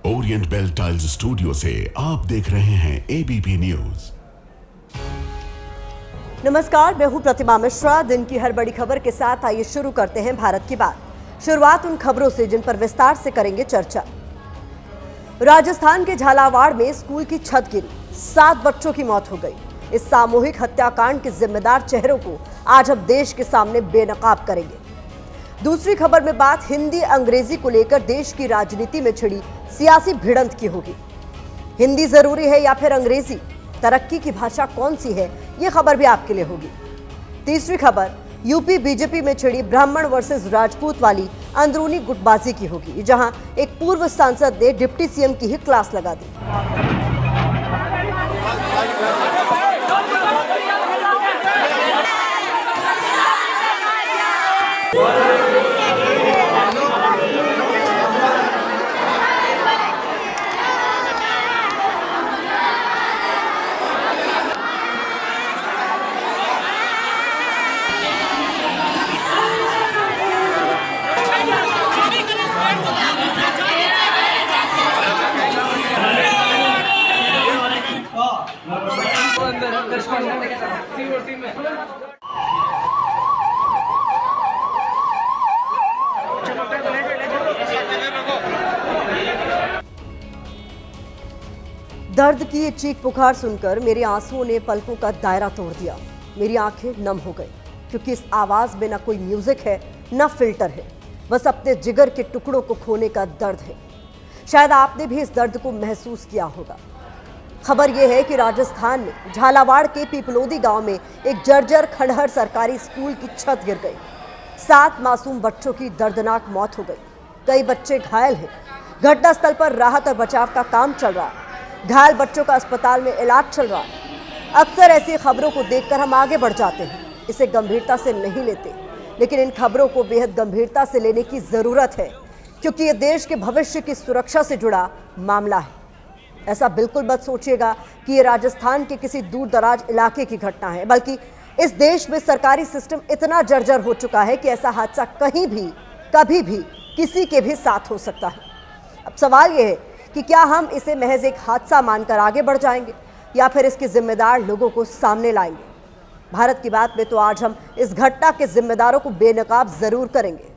Orient bell tiles studio से आप देख रहे हैं एबीपी न्यूज। नमस्कार, मैं हूं प्रतिमा मिश्रा। दिन की हर बड़ी खबर के साथ आइए शुरू करते हैं भारत की बात। शुरुआत उन खबरों से जिन पर विस्तार से करेंगे चर्चा। राजस्थान के झालावाड़ में स्कूल की छत गिरी, 7 बच्चों की मौत हो गई। इस सामूहिक हत्याकांड के जिम्मेदार चेहरों को आज हम देश के सामने बेनकाब करेंगे। दूसरी खबर में बात हिंदी अंग्रेजी को लेकर देश की राजनीति में छिड़ी सियासी भिड़ंत की होगी। हिंदी जरूरी है या फिर अंग्रेजी, तरक्की की भाषा कौन सी है, ये खबर भी आपके लिए होगी। तीसरी खबर यूपी बीजेपी में छिड़ी ब्राह्मण वर्सेस राजपूत वाली अंदरूनी गुटबाजी की होगी, जहां एक पूर्व सांसद ने डिप्टी सीएम की ही क्लास लगा दी। दर्द की ये चीख पुकार सुनकर मेरे आंसुओं ने पलकों का दायरा तोड़ दिया। मेरी आंखें नम हो गई, क्योंकि इस आवाज में ना कोई म्यूजिक है, ना फिल्टर है, बस अपने जिगर के टुकड़ों को खोने का दर्द है। शायद आपने भी इस दर्द को महसूस किया होगा। खबर यह है कि राजस्थान में झालावाड़ के पिपलोदी गांव में एक जर्जर खंडहर सरकारी स्कूल की छत गिर गई। 7 मासूम बच्चों की दर्दनाक मौत हो गई। कई बच्चे घायल हैं। घटनास्थल पर राहत और बचाव का काम चल रहा है। घायल बच्चों का अस्पताल में इलाज चल रहा है। अक्सर ऐसी खबरों को देखकर हम आगे बढ़ जाते हैं, इसे गंभीरता से नहीं लेते, लेकिन इन खबरों को बेहद गंभीरता से लेने की जरूरत है, क्योंकि ये देश के भविष्य की सुरक्षा से जुड़ा मामला है। ऐसा बिल्कुल मत सोचिएगा कि ये राजस्थान के किसी दूर दराज इलाके की घटना है, बल्कि इस देश में सरकारी सिस्टम इतना जर्जर हो चुका है कि ऐसा हादसा कहीं भी, कभी भी, किसी के भी साथ हो सकता है। अब सवाल यह है कि क्या हम इसे महज एक हादसा मानकर आगे बढ़ जाएंगे, या फिर इसके जिम्मेदार लोगों को सामने लाएंगे। भारत की बात में तो आज हम इस घटना के जिम्मेदारों को बेनकाब जरूर करेंगे।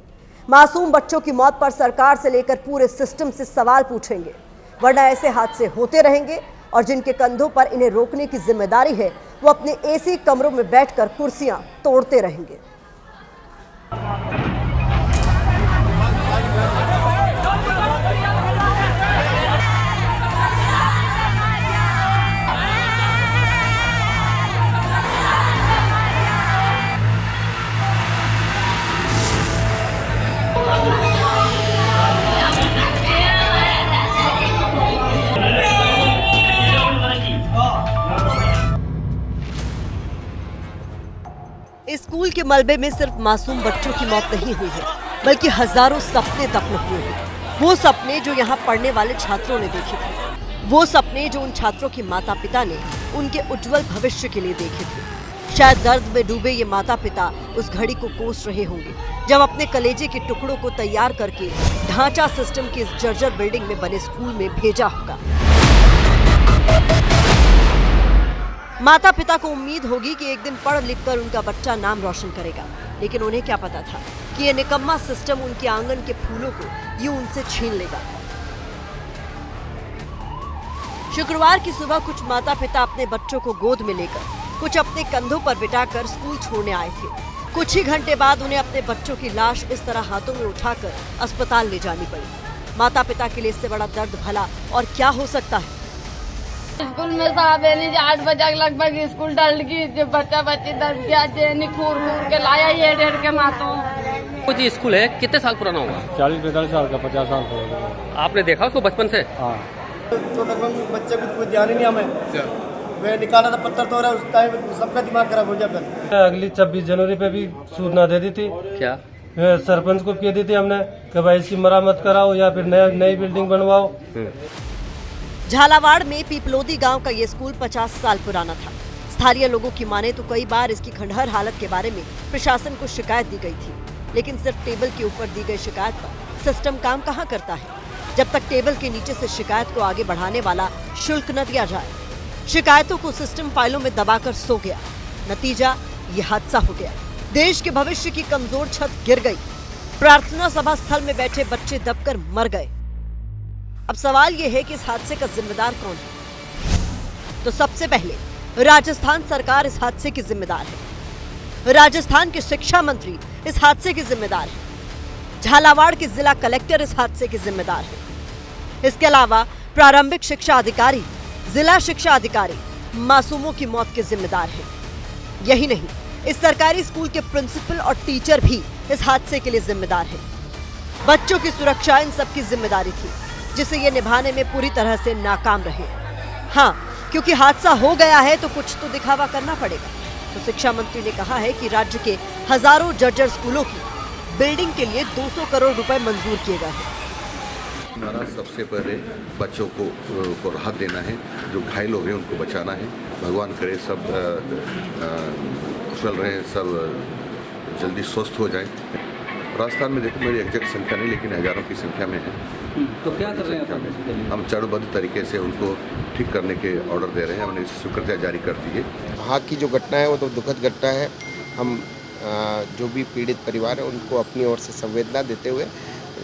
मासूम बच्चों की मौत पर सरकार से लेकर पूरे सिस्टम से सवाल पूछेंगे, वरना ऐसे हादसे होते रहेंगे और जिनके कंधों पर इन्हें रोकने की जिम्मेदारी है, वो अपने एसी कमरों में बैठकर कुर्सियां तोड़ते रहेंगे। स्कूल के मलबे में सिर्फ मासूम बच्चों की मौत नहीं हुई है, बल्कि हजारों सपने दफन हुए हैं। वो सपने जो यहाँ पढ़ने वाले छात्रों ने देखे थे, वो सपने जो उन छात्रों के माता पिता ने उनके उज्जवल भविष्य के लिए देखे थे। शायद दर्द में डूबे ये माता पिता उस घड़ी को कोस रहे होंगे जब अपने कलेजे के टुकड़ों को तैयार करके ढांचा सिस्टम की इस जर्जर बिल्डिंग में बने स्कूल में भेजा होगा। माता पिता को उम्मीद होगी कि एक दिन पढ़ लिख कर उनका बच्चा नाम रोशन करेगा, लेकिन उन्हें क्या पता था कि ये निकम्मा सिस्टम उनके आंगन के फूलों को यूं उनसे छीन लेगा। शुक्रवार की सुबह कुछ माता पिता अपने बच्चों को गोद में लेकर, कुछ अपने कंधों पर बिठाकर स्कूल छोड़ने आए थे। कुछ ही घंटे बाद उन्हें अपने बच्चों की लाश इस तरह हाथों में उठाकर अस्पताल ले जानी पड़ी। माता पिता के लिए इससे बड़ा दर्द भला और क्या हो सकता है। स्कूल में साहब 8 बजे लगभग स्कूल डाल की बच्चा बच्ची दर्द किया खूर के लाया ये 1.5 के मातों। वो जी स्कूल है, कितने साल पुराना होगा? 40-45 साल का, 50 साल पुराना। आपने देखा उसको बचपन से? हाँ। तो लगभग बच्चे को कोई ध्यान ही नहीं हमें। वे निकाला था पत्थर तो उस टाइम सबका दिमाग खराब हो जाता। अगली 26 जनवरी पे भी सूचना दे दी थी। क्या? सरपंच को कह दी थी हमने कि भाई इसकी मरम्मत कराओ या फिर नई बिल्डिंग बनवाओ। झालावाड़ में पिपलोदी गांव का ये स्कूल 50 साल पुराना था। स्थानीय लोगों की माने तो कई बार इसकी खंडहर हालत के बारे में प्रशासन को शिकायत दी गई थी, लेकिन सिर्फ टेबल के ऊपर दी गई शिकायत पर सिस्टम काम कहाँ करता है। जब तक टेबल के नीचे से शिकायत को आगे बढ़ाने वाला शुल्क न दिया जाए। शिकायतों को सिस्टम फाइलों में दबाकर सो गया। नतीजा ये हादसा हो गया। देश के भविष्य की कमजोर छत गिर गई। प्रार्थना सभा स्थल में बैठे बच्चे दबकर मर गए। अब सवाल ये है कि इस हादसे का जिम्मेदार कौन है? तो सबसे पहले राजस्थान सरकार इस हादसे की जिम्मेदार है। राजस्थान के शिक्षा मंत्री इस हादसे के जिम्मेदार है। झालावाड़ के जिला कलेक्टर इस हादसे के जिम्मेदार है। इसके अलावा प्रारंभिक शिक्षा अधिकारी, जिला शिक्षा अधिकारी मासूमों की मौत के जिम्मेदार हैं। यही नहीं, इस सरकारी स्कूल के प्रिंसिपल और टीचर भी इस हादसे के लिए जिम्मेदार हैं। बच्चों की सुरक्षा इन सबकी जिम्मेदारी थी, जिसे ये निभाने में पूरी तरह से नाकाम रहे। हाँ, क्योंकि हादसा हो गया है तो कुछ तो दिखावा करना पड़ेगा। तो शिक्षा मंत्री ने कहा है कि राज्य के हजारों जर्जर स्कूलों की बिल्डिंग के लिए 200 करोड़ रुपए मंजूर किए गए हैं। हमारा सबसे पहले बच्चों को राहत देना है, जो घायल हो गए उनको बचाना है। भगवान करे सब कुशल रहे, सब जल्दी स्वस्थ हो जाए। राजस्थान में देखो, मेरी एग्जैक्ट संख्या नहीं, लेकिन हजारों की संख्या में है। तो क्या कर रहे हैं हम चरणबद्ध तरीके से उनको ठीक करने के ऑर्डर दे रहे हैं। हमने स्वीकृतियाँ जारी कर दी है। वहाँ की जो घटना है वो तो दुखद घटना है। हम जो भी पीड़ित परिवार है उनको अपनी ओर से संवेदना देते हुए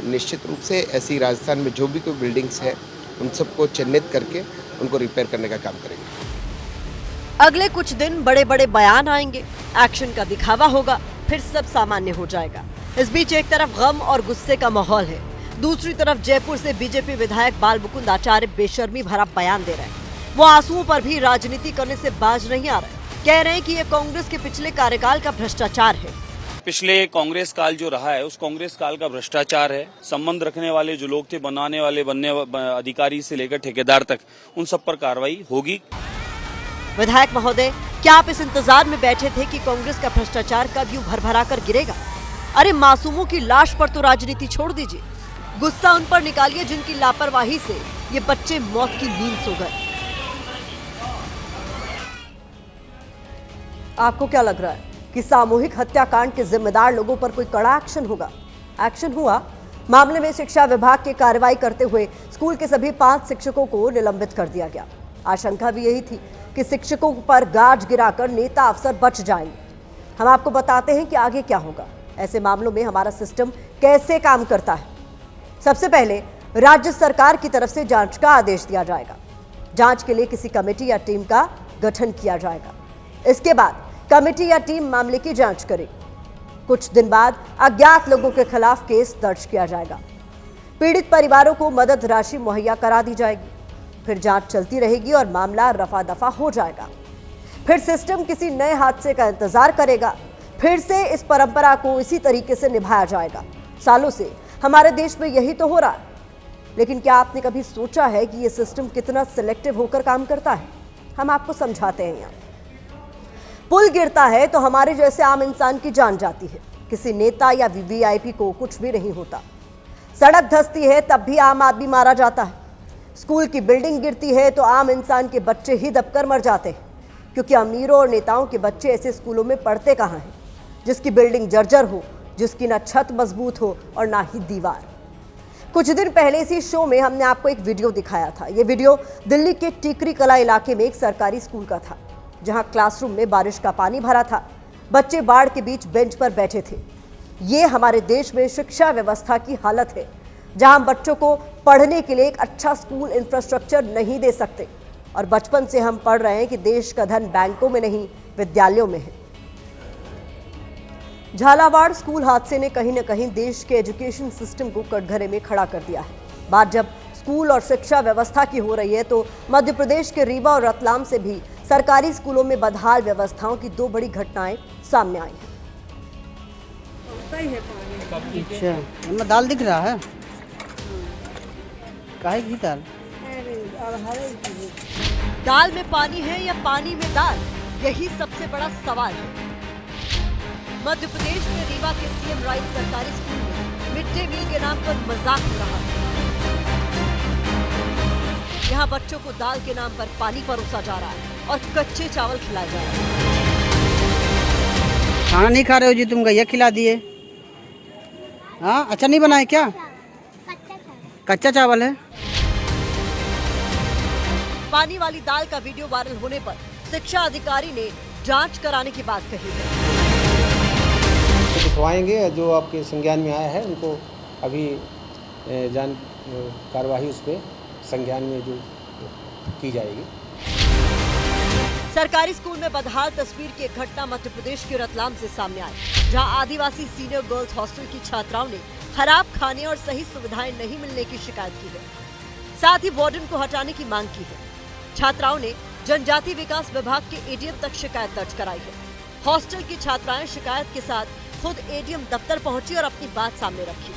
निश्चित रूप से ऐसी राजस्थान में जो भी कोई बिल्डिंग्स है उन सबको चिन्हित करके उनको रिपेयर करने का काम करेंगे। अगले कुछ दिन बड़े बड़े बयान आएंगे, एक्शन का दिखावा होगा, फिर सब सामान्य हो जाएगा। इस बीच एक तरफ गम और गुस्से का माहौल है, दूसरी तरफ जयपुर से बीजेपी विधायक बाल मुकुंद आचार्य बेशर्मी भरा बयान दे रहे हैं। वो आंसुओं पर भी राजनीति करने से बाज नहीं आ रहे। कह रहे हैं कि ये कांग्रेस के पिछले कार्यकाल का भ्रष्टाचार है। पिछले कांग्रेस काल जो रहा है उस कांग्रेस काल का भ्रष्टाचार है। संबंध रखने वाले जो लोग थे, बनाने वाले, बनने अधिकारी से लेकर ठेकेदार तक, उन सब पर कार्रवाई होगी। विधायक महोदय, क्या आप इस इंतजार में बैठे थे कि कांग्रेस का भ्रष्टाचार कब यूं भरभरा कर गिरेगा? अरे मासूमों की लाश पर तो राजनीति छोड़ दीजिए, गुस्सा उन पर निकालिए जिनकी लापरवाही से ये बच्चे मौत की नींद सो गए। आपको क्या लग रहा है कि सामूहिक हत्याकांड के जिम्मेदार लोगों पर कोई कड़ा एक्शन होगा? एक्शन हुआ। मामले में शिक्षा विभाग की कार्रवाई करते हुए स्कूल के सभी 5 शिक्षकों को निलंबित कर दिया गया। आशंका भी यही थी कि शिक्षकों पर गाज गिराकर नेता अफसर बच जाएंगे। हम आपको बताते हैं कि आगे क्या होगा। ऐसे मामलों में हमारा सिस्टम कैसे काम करता है। सबसे पहले राज्य सरकार की तरफ से जांच का आदेश दिया जाएगा। जांच के लिए किसी कमेटी या टीम का गठन किया जाएगा। इसके बाद कमेटी या टीम मामले की जांच करेगी। कुछ दिन बाद अज्ञात लोगों के खिलाफ केस दर्ज किया जाएगा। पीड़ित परिवारों को मदद राशि मुहैया करा दी जाएगी। फिर जांच चलती रहेगी और मामला रफा दफा हो जाएगा। फिर सिस्टम किसी नए हादसे का इंतजार करेगा। फिर से इस परंपरा को इसी तरीके से निभाया जाएगा। सालों से हमारे देश में यही तो हो रहा है। लेकिन क्या आपने कभी सोचा है कि यह सिस्टम कितना सिलेक्टिव होकर काम करता है? हम आपको समझाते हैं। यहाँ पुल गिरता है तो हमारे जैसे आम इंसान की जान जाती है, किसी नेता या वीवीआईपी को कुछ भी नहीं होता। सड़क धंसती है तब भी आम आदमी मारा जाता है। स्कूल की बिल्डिंग गिरती है तो आम इंसान के बच्चे ही दबकर मर जाते हैं, क्योंकि अमीरों और नेताओं के बच्चे ऐसे स्कूलों में पढ़ते कहाँ हैं जिसकी बिल्डिंग जर्जर हो, जिसकी ना छत मजबूत हो और ना ही दीवार। कुछ दिन पहले इसी शो में हमने आपको एक वीडियो दिखाया था। ये वीडियो दिल्ली के टीकरी कला इलाके में एक सरकारी स्कूल का था, जहां क्लासरूम में बारिश का पानी भरा था। बच्चे बाढ़ के बीच बेंच पर बैठे थे। ये हमारे देश में शिक्षा व्यवस्था की हालत है, जहां बच्चों को पढ़ने के लिए एक अच्छा स्कूल इंफ्रास्ट्रक्चर नहीं दे सकते। और बचपन से हम पढ़ रहे हैं कि देश का धन बैंकों में नहीं, विद्यालयों में है। झालावाड़ स्कूल हादसे ने कहीं न कहीं देश के एजुकेशन सिस्टम को कटघरे में खड़ा कर दिया है। बात जब स्कूल और शिक्षा व्यवस्था की हो रही है तो मध्य प्रदेश के रीवा और रतलाम से भी सरकारी स्कूलों में बदहाल व्यवस्थाओं की 2 बड़ी घटनाएं सामने आई हैं। अच्छा, दाल दिख रहा है? काहे की दाल? दाल में पानी है या पानी में दाल, यही सबसे बड़ा सवाल है। मध्य प्रदेश में रीवा के सीएम राइस सरकारी स्कूल में मिड डे मील के नाम पर मजाक हो रहा है। यहाँ बच्चों को दाल के नाम पर पानी परोसा जा रहा है और कच्चे चावल खिलाए जा रहे हैं। खाना नहीं खा रहे हो जी तुम? गैया खिला दिए। हाँ, अच्छा नहीं बनाए क्या? कच्चा चावल है। पानी वाली दाल का वीडियो वायरल होने पर शिक्षा अधिकारी ने जांच कराने की बात कही है। तो दिखवाएंगे, जो आपके संज्ञान में आया है उनको अभी कार्यवाही उस पर संज्ञान में जो की जाएगी। सरकारी स्कूल में बदहाल तस्वीर की एक घटना मध्य प्रदेश के रतलाम से सामने आई, जहां आदिवासी सीनियर गर्ल्स हॉस्टल की छात्राओं ने खराब खाने और सही सुविधाएं नहीं मिलने की शिकायत की है। साथ ही वार्डन को हटाने की मांग की है। छात्राओं ने जनजाति विकास विभाग के एडीएम तक शिकायत दर्ज कराई है। हॉस्टल की छात्राएं शिकायत के साथ खुद एडीएम दफ्तर पहुंची और अपनी बात सामने रखी।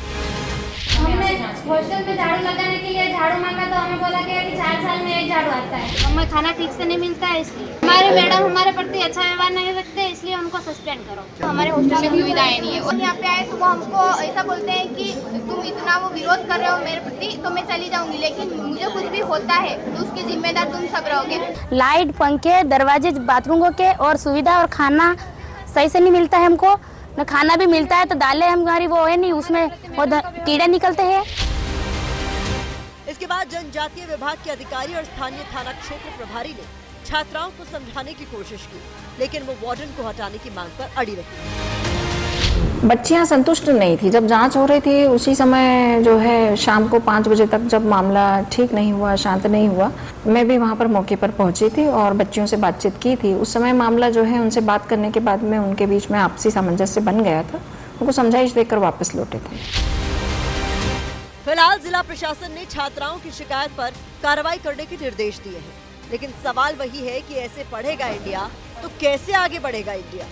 हमने हॉस्टल में झाड़ू लगाने के लिए झाड़ू मांगा तो हमें बोला गया कि 4 साल में एक झाड़ू आता है। हमें खाना ठीक से नहीं मिलता है, इसलिए हमारे मैडम हमारे प्रति अच्छा व्यवहार नहीं रखते, इसलिए उनको सस्पेंड करो। हमारे हॉस्टल में सुविधाएं नहीं है और यहाँ पे आए तो वो हमको ऐसा बोलते हैं कि तुम इतना वो विरोध कर रहे हो मेरे प्रति तो मैं चली जाऊंगी, लेकिन मुझे कुछ भी होता है तो उसके जिम्मेदार तुम सब रहोगे। लाइट, पंखे, दरवाजे बाथरूमों के और सुविधा और खाना सही से नहीं मिलता है हमको। न खाना भी मिलता है तो दालें हमारी वो है नहीं, उसमें वो कीड़े निकलते हैं। इसके बाद जनजातीय विभाग के अधिकारी और स्थानीय थाना क्षेत्र प्रभारी ने छात्राओं को समझाने की कोशिश की, लेकिन वो वार्डन को हटाने की मांग पर अड़ी रही। बच्चियां संतुष्ट नहीं थी। जब जांच हो रही थी उसी समय जो है शाम को 5 बजे तक जब मामला ठीक नहीं हुआ, शांत नहीं हुआ, मैं भी वहां पर मौके पर पहुंची थी और बच्चियों से बातचीत की थी। उस समय मामला जो है उनसे बात करने के बाद में उनके बीच में आपसी सामंजस्य बन गया था। उनको समझाइश देकर वापस लौटे थे। फिलहाल जिला प्रशासन ने छात्राओं की शिकायत पर कार्रवाई करने के निर्देश दिए हैं, लेकिन सवाल वही है कि ऐसे पढ़ेगा इंडिया तो कैसे आगे बढ़ेगा इंडिया।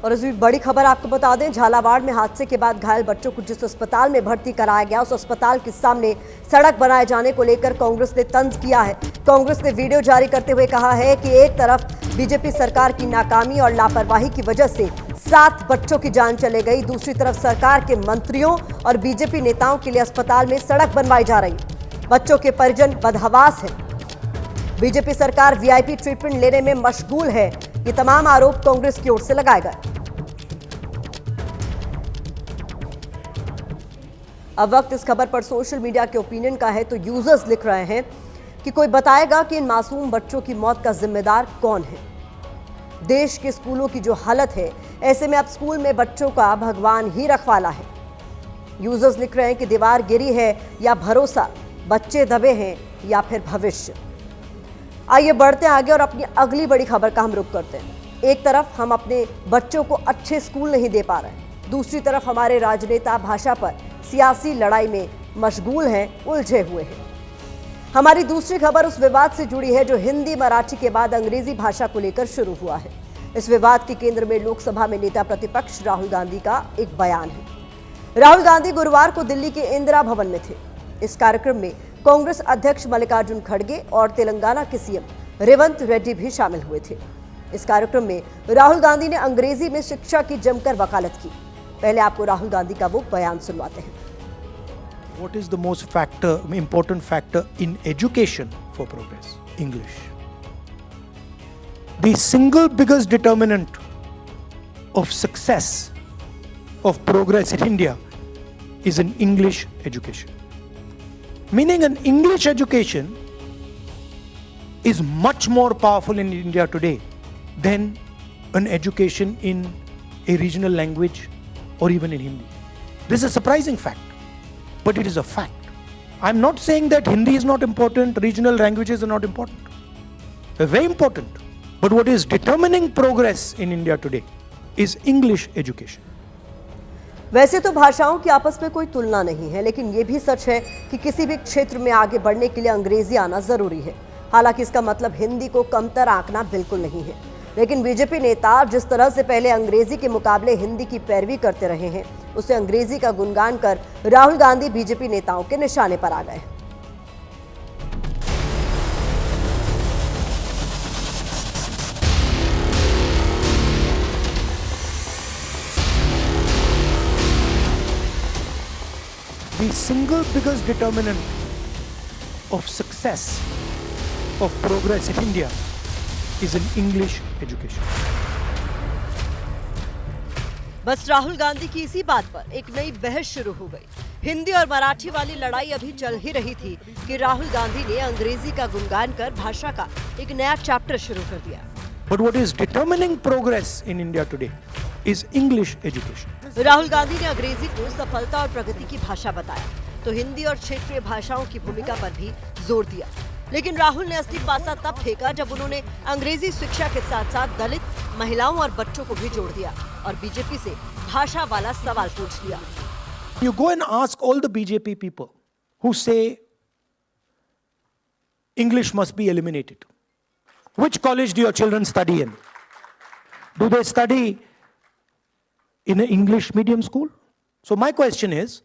और इस बड़ी खबर आपको बता दें, झालावाड़ में हादसे के बाद घायल बच्चों को जिस अस्पताल में भर्ती कराया गया उस अस्पताल के सामने सड़क बनाए जाने को लेकर कांग्रेस ने तंज किया है। कांग्रेस ने वीडियो जारी करते हुए कहा है कि एक तरफ बीजेपी सरकार की नाकामी और लापरवाही की वजह से 7 बच्चों की जान चले गई, दूसरी तरफ सरकार के मंत्रियों और बीजेपी नेताओं के लिए अस्पताल में सड़क बनवाई जा रही। बच्चों के परिजन बदहवास हैं। बीजेपी सरकार वीआईपी ट्रीटमेंट लेने में मशगूल है। ये तमाम आरोप कांग्रेस की ओर से लगाए गए। अब वक्त इस खबर पर सोशल मीडिया के ओपिनियन का है, तो यूजर्स लिख रहे हैं कि कोई बताएगा कि इन मासूम बच्चों की मौत का जिम्मेदार कौन है। देश के स्कूलों की जो हालत है, ऐसे में अब स्कूल में बच्चों का भगवान ही रखवाला है। यूजर्स लिख रहे हैं कि दीवार गिरी है या भरोसा, बच्चे दबे हैं या फिर भविष्य। आइए बढ़ते हैं आगे और अपनी अगली बड़ी खबर का हम रुख करते हैं। एक तरफ हम अपने बच्चों को अच्छे स्कूल नहीं दे पा रहे, दूसरी तरफ हमारे राजनेता भाषा पर सियासी लड़ाई में मशगूल हैं, उलझे हुए हैं। हमारी दूसरी खबर उस विवाद से जुड़ी है जो हिंदी मराठी के बाद अंग्रेजी भाषा को लेकर शुरू हुआ है। इस विवाद के केंद्र में लोकसभा में नेता प्रतिपक्ष राहुल गांधी का एक बयान है। राहुल गांधी गुरुवार को दिल्ली के इंदिरा भवन में थे। इस कार्यक्रम में कांग्रेस अध्यक्ष मल्लिकार्जुन खड़गे और तेलंगाना के सीएम रेवंत रेड्डी भी शामिल हुए थे। इस कार्यक्रम में राहुल गांधी ने अंग्रेजी में शिक्षा की जमकर वकालत की। पहले आपको राहुल गांधी का वो बयान सुनवाते हैं। What is the most important factor in education for progress? English. The single biggest determinant of success of progress in India is an English education. Meaning an English education is much more powerful in India today than an education in a regional language or even in Hindi. This is a surprising fact, but it is a fact. I'm not saying that Hindi is not important, regional languages are not important. They're very important. But what is determining progress in India today is English education. वैसे तो भाषाओं की आपस में कोई तुलना नहीं है, लेकिन ये भी सच है कि किसी भी क्षेत्र में आगे बढ़ने के लिए अंग्रेजी आना जरूरी है। हालांकि इसका मतलब हिंदी को कमतर आंकना बिल्कुल नहीं है, लेकिन बीजेपी नेता जिस तरह से पहले अंग्रेजी के मुकाबले हिंदी की पैरवी करते रहे हैं, उसे अंग्रेजी का गुणगान कर राहुल गांधी बीजेपी नेताओं के निशाने पर आ गए। The single biggest determinant of success of progress in India is an English education. बस राहुल गांधी की इसी बात पर एक नई बहस शुरू हो गई। हिंदी और मराठी वाली लड़ाई अभी चल ही रही थी कि राहुल गांधी ने अंग्रेजी का गुणगान कर भाषा का एक नया चैप्टर शुरू कर दिया। But what is determining progress in India today is English education. Rahul Gandhi ने अंग्रेजी को सफलता और प्रगति की भाषा बताया तो हिंदी और क्षेत्रीय भाषाओं की भूमिका पर भी जोर दिया। लेकिन राहुल ने असली पासा तब फेंका जब उन्होंने अंग्रेजी शिक्षा के साथ साथ दलित, महिलाओं और बच्चों को भी जोड़ दिया और बीजेपी से भाषा वाला सवाल पूछ लिया। You go and ask all the BJP people who say English must be eliminated. Which college do your children study in? Do they study in an English medium school? So my question is,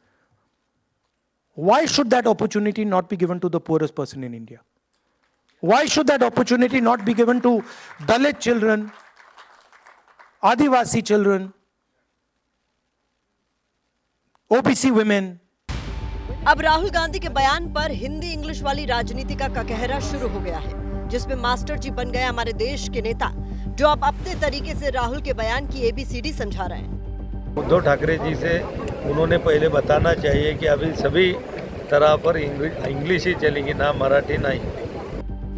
why should that opportunity not be given to the poorest person in India? Why should that opportunity not be given to Dalit children, Adivasi children, OBC women? अब राहुल गांधी के बयान पर Hindi English वाली राजनीति का ककहरा शुरू हो गया है, जिसमें मास्टर जी बन गए हमारे देश के नेता, जो अब अपने तरीके से राहुल के बयान की ABCD समझा रहे हैं। उद्धव ठाकरे जी से उन्होंने पहले बताना चाहिए कि अभी सभी तरह पर इंग्लिश ही चलेगी, ना मराठी ना हिंदी।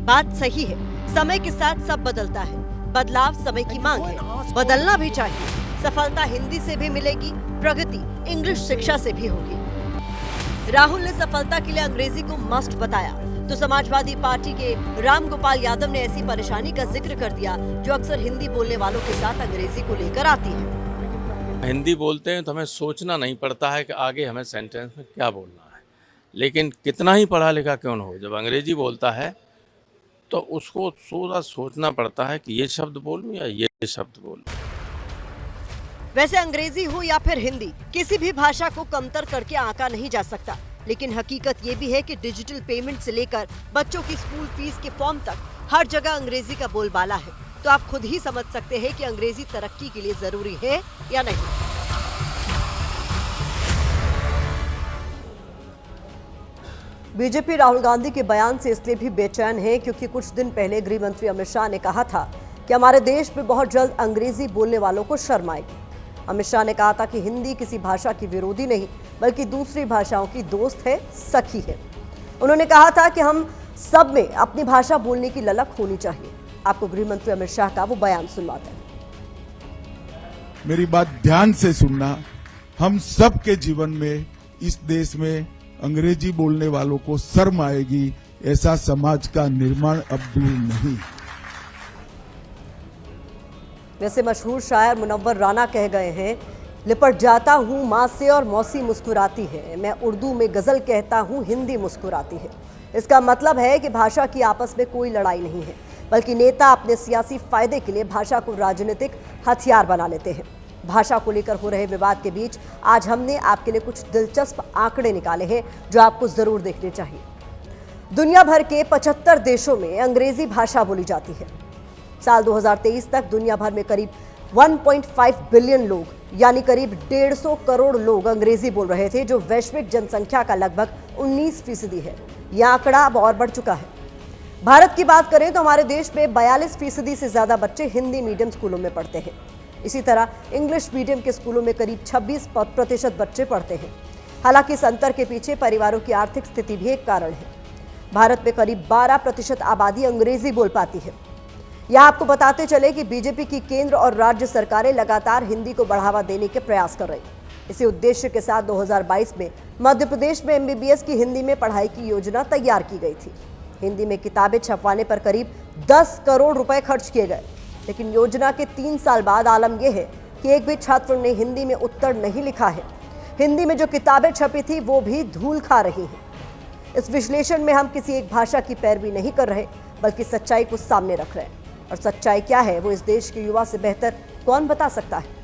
बात सही है, समय के साथ सब बदलता है, बदलाव समय की मांग है, बदलना भी चाहिए। सफलता हिंदी से भी मिलेगी, प्रगति इंग्लिश शिक्षा से भी होगी। राहुल ने सफलता के लिए अंग्रेजी को मस्ट बताया तो समाजवादी पार्टी के राम गोपाल यादव ने ऐसी परेशानी का जिक्र कर दिया जो अक्सर हिंदी बोलने वालों के साथ अंग्रेजी को लेकर आती है। हिंदी बोलते हैं तो हमें सोचना नहीं पड़ता है कि आगे हमें सेंटेंस में क्या बोलना है, लेकिन कितना ही पढ़ा लिखा क्यों न हो, जब अंग्रेजी बोलता है तो उसको सोचना पड़ता है कि ये शब्द बोलूं या ये शब्द बोलूं। वैसे अंग्रेजी हो या फिर हिंदी, किसी भी भाषा को कमतर करके आंका नहीं जा सकता, लेकिन हकीकत ये भी है कि डिजिटल पेमेंट से लेकर बच्चों की स्कूल फीस के फॉर्म तक हर जगह अंग्रेजी का बोलबाला है। तो आप खुद ही समझ सकते हैं कि अंग्रेजी तरक्की के लिए जरूरी है या नहीं। बीजेपी राहुल गांधी के बयान से इसलिए भी बेचैन है क्योंकि कुछ दिन पहले गृह मंत्री अमित शाह ने कहा था कि हमारे देश में बहुत जल्द अंग्रेजी बोलने वालों को शर्म आएगी। अमित शाह ने कहा था कि हिंदी किसी भाषा की विरोधी नहीं बल्कि दूसरी भाषाओं की दोस्त है, सखी है। उन्होंने कहा था कि हम सब में अपनी भाषा बोलने की ललक होनी चाहिए। आपको गृह मंत्री अमित शाह का वो बयान सुनवाते हैं। मेरी बात ध्यान से सुनना, हम सब के जीवन में इस देश में अंग्रेजी बोलने वालों को शर्म आएगी, ऐसा समाज का निर्माण अब दूर नहीं। वैसे मशहूर शायर मुनव्वर राना कह गए हैं, लिपट जाता हूँ माँ से और मौसी मुस्कुराती है, मैं उर्दू में गजल कहता हूँ, हिंदी मुस्कुराती है। इसका मतलब है कि भाषा की आपस में कोई लड़ाई नहीं है, बल्कि नेता अपने सियासी फायदे के लिए भाषा को राजनीतिक हथियार बना लेते हैं। भाषा को लेकर हो रहे विवाद के बीच आज हमने आपके लिए कुछ दिलचस्प आंकड़े निकाले हैं जो आपको जरूर देखने चाहिए। दुनिया भर के 75 देशों में अंग्रेजी भाषा बोली जाती है। साल 2023 तक दुनिया भर में करीब 1.5 बिलियन लोग यानी करीब 150 करोड़ लोग अंग्रेजी बोल रहे थे, जो वैश्विक जनसंख्या का लगभग 19% है। यह आंकड़ा अब और बढ़ चुका है। भारत की बात करें तो हमारे देश में 42% से ज्यादा बच्चे हिंदी मीडियम स्कूलों में पढ़ते हैं। इसी तरह इंग्लिश मीडियम के स्कूलों में करीब 26% बच्चे पढ़ते हैं। हालांकि इस अंतर के पीछे परिवारों की आर्थिक स्थिति भी एक कारण है। भारत में करीब 12% आबादी अंग्रेजी बोल पाती है। यह आपको बताते चले कि बीजेपी की केंद्र और राज्य सरकारें लगातार हिंदी को बढ़ावा देने के प्रयास कर रही। इसी उद्देश्य के साथ 2022 में मध्य प्रदेश में MBBS की हिंदी में पढ़ाई की योजना तैयार की गई थी। हिंदी में किताबें छपवाने पर करीब 10 करोड़ रुपए खर्च किए गए, लेकिन योजना के 3 साल बाद आलम यह है कि एक भी छात्र ने हिंदी में उत्तर नहीं लिखा है। हिंदी में जो किताबें छपी थी वो भी धूल खा रही हैं। इस विश्लेषण में हम किसी एक भाषा की पैरवी नहीं कर रहे, बल्कि सच्चाई को सामने रख रहे हैं। और सच्चाई क्या है वो इस देश के युवा से बेहतर कौन बता सकता है।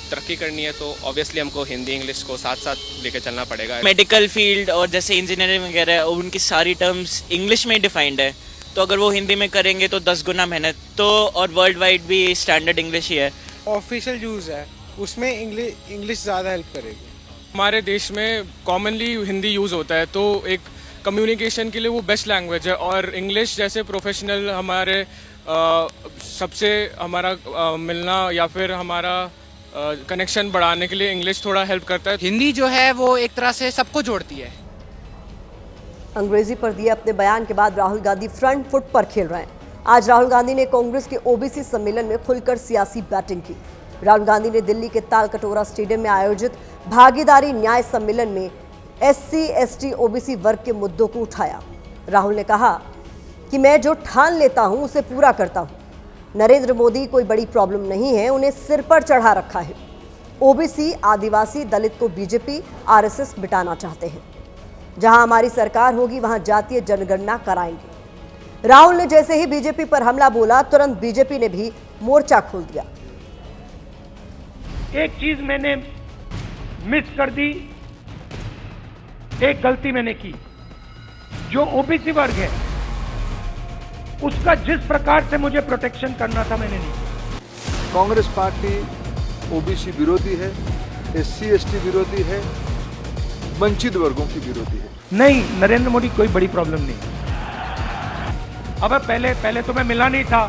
तरक्की करनी है तो ऑब्वियसली हमको हिंदी इंग्लिश को साथ साथ लेकर चलना पड़ेगा। मेडिकल फील्ड और जैसे इंजीनियरिंग वगैरह उनकी सारी टर्म्स इंग्लिश में डिफाइंड है, तो अगर वो हिंदी में करेंगे तो 10 गुना मेहनत तो, और वर्ल्ड वाइड भी स्टैंडर्ड इंग्लिश ही है। ऑफिशियल यूज़ है उसमें इंग्लिश ज़्यादा हेल्प करेगी। हमारे देश में कॉमनली हिंदी यूज़ होता है, तो एक कम्युनिकेशन के लिए वो बेस्ट लैंग्वेज है, और इंग्लिश जैसे प्रोफेशनल हमारे सबसे हमारा मिलना या फिर हमारा कनेक्शन बढ़ाने के लिए इंग्लिश थोड़ा हेल्प करता है। हिंदी जो है वो एक तरह से सबको जोड़ती है। अंग्रेजी पर दिए अपने बयान के बाद राहुल गांधी फ्रंट फुट पर खेल रहे हैं। आज राहुल गांधी ने कांग्रेस के ओबीसी सम्मेलन में खुलकर सियासी बैटिंग की। राहुल गांधी ने दिल्ली के तालकटोरा स्टेडियम में आयोजित भागीदारी न्याय सम्मेलन में एससी, एसटी, ओबीसी वर्ग के मुद्दों को उठाया। राहुल ने कहा कि मैं जो ठान लेता हूं उसे पूरा करता हूं। नरेंद्र मोदी कोई बड़ी प्रॉब्लम नहीं है, उन्हें सिर पर चढ़ा रखा है। ओबीसी, आदिवासी, दलित को बीजेपी, आरएसएस मिटाना चाहते हैं। जहां हमारी सरकार होगी वहां जातीय जनगणना कराएंगे। राहुल ने जैसे ही बीजेपी पर हमला बोला, तुरंत बीजेपी ने भी मोर्चा खोल दिया। एक चीज मैंने मिस कर दी, एक गलती मैंने की। जो ओबीसी वर्ग है उसका जिस प्रकार से मुझे प्रोटेक्शन करना था मैंने नहीं। कांग्रेस पार्टी ओबीसी विरोधी है, एससी एसटी विरोधी है, वंचित वर्गों की विरोधी है। नहीं, नरेंद्र मोदी कोई बड़ी प्रॉब्लम नहीं। अब पहले तो मैं मिला नहीं था,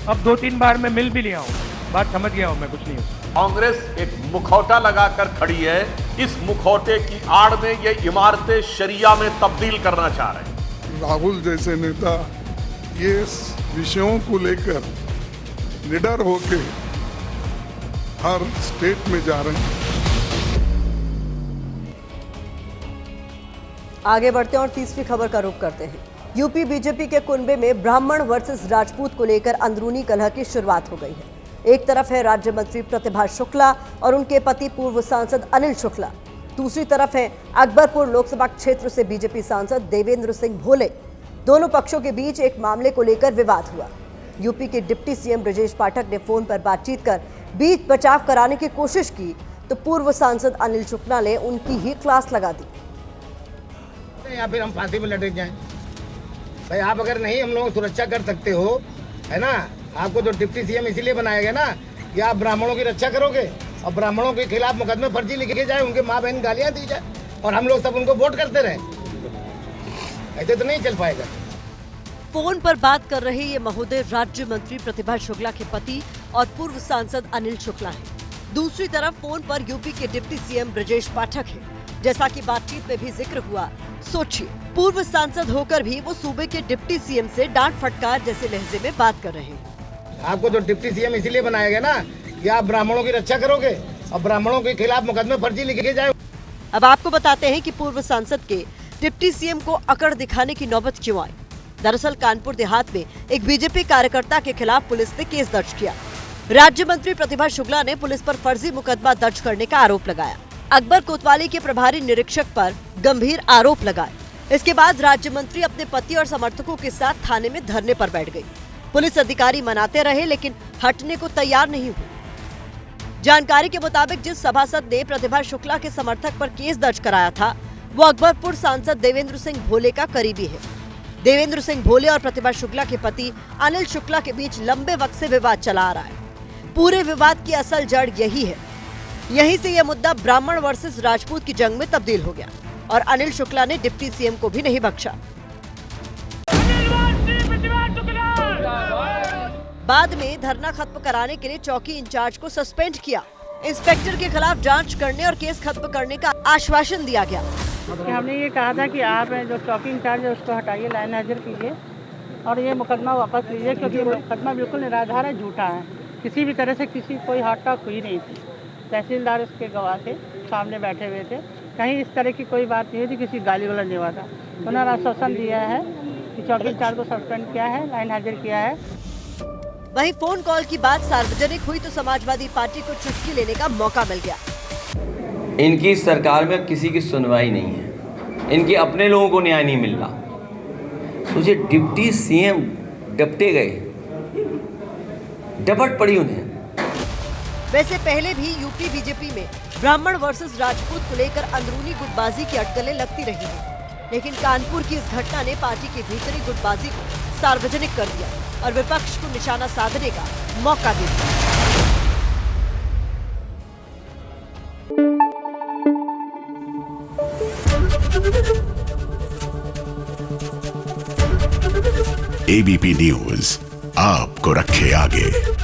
अब 2-3 बार मैं मिल भी लिया हूं, बात समझ गया हूं मैं, कुछ नहीं हूं। कांग्रेस एक मुखौटा लगाकर खड़ी है। इस मुखौटे की आड़ में ये इमारतें शरिया में तब्दील करना चाह रहे हैं। राहुल जैसे नेता ये विषयों को लेकर निडर होके हर स्टेट में जा रहे हैं। आगे बढ़ते हैं और तीसरी खबर का रुख करते हैं। यूपी बीजेपी के कुनबे में ब्राह्मण वर्सेस राजपूत को लेकर अंदरूनी कलह की शुरुआत हो गई है। एक तरफ है राज्य मंत्री प्रतिभा शुक्ला और उनके पति पूर्व सांसद अनिल शुक्ला, दूसरी तरफ है अकबरपुर लोकसभा क्षेत्र से बीजेपी सांसद देवेंद्र सिंह भोले। दोनों पक्षों के बीच एक मामले को लेकर विवाद हुआ। यूपी के डिप्टी सीएम ब्रजेश पाठक ने फोन पर बातचीत कर बीच बचाव कराने की कोशिश की तो पूर्व सांसद अनिल शुक्ला ने उनकी ही क्लास लगा दी। या फिर हम फांसी में लटक जाएं। भाई आप अगर नहीं हम लोग सुरक्षा कर सकते हो, है ना, आपको तो डिप्टी सीएम इसीलिए बनाया गया ना कि आप ब्राह्मणों की रक्षा करोगे और ब्राह्मणों के खिलाफ मुकदमे फर्जी लिखे जाए, उनके माँ बहन गालियां दी जाए और हम लोग सब उनको वोट करते रहे। ऐसे तो नहीं चल पाएगा। फोन पर बात कर रहे ये महोदय राज्य मंत्री प्रतिभा शुक्ला के पति और पूर्व सांसद अनिल शुक्ला हैं। दूसरी तरफ फोन पर यूपी के डिप्टी सीएम ब्रजेश पाठक हैं। जैसा कि बातचीत में भी जिक्र हुआ, सोचिए, पूर्व सांसद होकर भी वो सूबे के डिप्टी सीएम से डांट फटकार जैसे लहजे में बात कर रहे हैं। आपको तो डिप्टी सीएम इसीलिए बनाया गया ना कि आप ब्राह्मणों की रक्षा करोगे और ब्राह्मणों के खिलाफ मुकदमे फर्जी लिखे जाए। अब आपको बताते हैं कि पूर्व सांसद के डिप्टी सीएम को अकड़ दिखाने की नौबत क्यों आई। दरअसल कानपुर देहात में एक बीजेपी कार्यकर्ता के खिलाफ पुलिस ने केस दर्ज किया। राज्य मंत्री प्रतिभा शुक्ला ने पुलिस पर फर्जी मुकदमा दर्ज करने का आरोप लगाया। अकबर कोतवाली के प्रभारी निरीक्षक पर गंभीर आरोप लगाए। इसके बाद राज्य मंत्री अपने पति और समर्थकों के साथ थाने में धरने पर बैठ गई। पुलिस अधिकारी मनाते रहे लेकिन हटने को तैयार नहीं हुए। जानकारी के मुताबिक जिस सभासद ने प्रतिभा शुक्ला के समर्थक पर केस दर्ज कराया था वो अकबरपुर सांसद देवेंद्र सिंह भोले का करीबी है। देवेंद्र सिंह भोले और प्रतिभा शुक्ला के पति अनिल शुक्ला के बीच लंबे वक्त से विवाद चला आ रहा है। पूरे विवाद की असल जड़ यही है। यहीं से यह मुद्दा ब्राह्मण वर्सेस राजपूत की जंग में तब्दील हो गया और अनिल शुक्ला ने डिप्टी सीएम को भी नहीं बख्शा। बाद में धरना खत्म कराने के लिए चौकी इंचार्ज को सस्पेंड किया। इंस्पेक्टर के खिलाफ जांच करने और केस खत्म करने का आश्वासन दिया गया। हमने ये कहा था कि आप जो चौकी इंचार्ज है उसको हटाइए, लाइन हाजिर कीजिए और ये मुकदमा वापस लीजिए क्योंकि मुकदमा बिल्कुल निराधार है, झूठा है। किसी भी तरह से कोई हॉट हुई नहीं थी। तहसीलदार उसके गवाह थे, सामने बैठे हुए थे, कहीं इस तरह की कोई बात नहीं थी, किसी गाली गलौज नहीं हुआ था। उन्होंने आश्वासन दिया है कि चौकी इंचार्ज को सस्पेंड किया है, लाइन हाजिर किया है। वहीं फोन कॉल की बात सार्वजनिक हुई तो समाजवादी पार्टी को चुटकी लेने का मौका मिल गया। इनकी सरकार में किसी की सुनवाई नहीं है, इनके अपने लोगों को न्याय नहीं मिल रहा। सोचिए, डिप्टी सीएम डपटे गए, डपट पड़ी उन्हें। वैसे पहले भी यूपी बीजेपी में ब्राह्मण वर्सेस राजपूत को लेकर अंदरूनी गुटबाजी की अटकलें लगती रही हैं। लेकिन कानपुर की इस घटना ने पार्टी की भीतरी गुटबाजी को सार्वजनिक कर दिया और विपक्ष को निशाना साधने का मौका दे दिया। एबीपी न्यूज आपको रखे आगे।